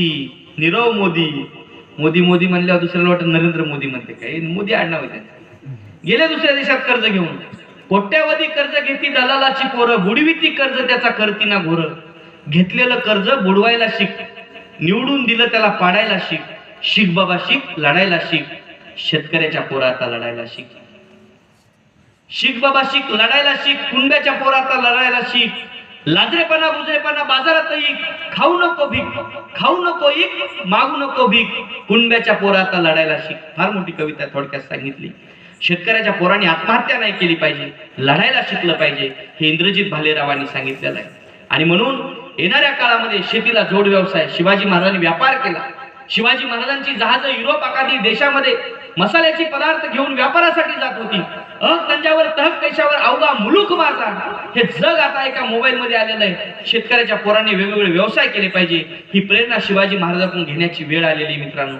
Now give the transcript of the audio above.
मोदी नीरव मोदी मोदी मोदी म्हणल्यावर दुसऱ्याला वाटत नरेंद्र मोदी म्हणते काय मोदी आडनाव आहे त्यांचं. गेले दुसऱ्या देशात कर्ज घेऊन कोट्यावधी कर्ज घेती दलालाची पोरं बुडविती कर्ज त्याचा करती ना घोर. घेतलेलं कर्ज बुडवायला शिक निवडून दिलं त्याला पाडायला शिक. शिक बाबा शिक लढायला शिक शेतकऱ्याच्या पोराता लढायला शिक. शिक बाबा शिक लढायला शिक कुंब्याच्या पोराता लढायला शिक. लाजरेपणा बुजरेपणा बाजारात इक खाऊ नको भीक खाऊ नको इक मागू नको भीक कुंब्याच्या पोराता लढायला शिक. फार मोठी कविता थोडक्यात सांगितली. शेतकऱ्याच्या पोरांनी आत्महत्या नाही केली पाहिजे लढायला शिकलं पाहिजे हे इंद्रजित भालेरावांनी सांगितलेलं आहे. आणि म्हणून येणाऱ्या काळामध्ये शेतीला जोड व्यवसाय शिवाजी महाराजांनी व्यापार केला. शिवाजी महाराजांची जहाज युरोप आदी देशामध्ये मसाल्याची पदार्थ घेऊन व्यापारासाठी जात होती. तंजावर तहक कैशावर अवघा मुलूक माझा हे जग आता एका मोबाईल मध्ये आलेलं आहे. शेतकऱ्याच्या पोरांनी वेगवेगळे व्यवसाय केले पाहिजे ही प्रेरणा शिवाजी महाराजांकडून घेण्याची वेळ आलेली मित्रांनो.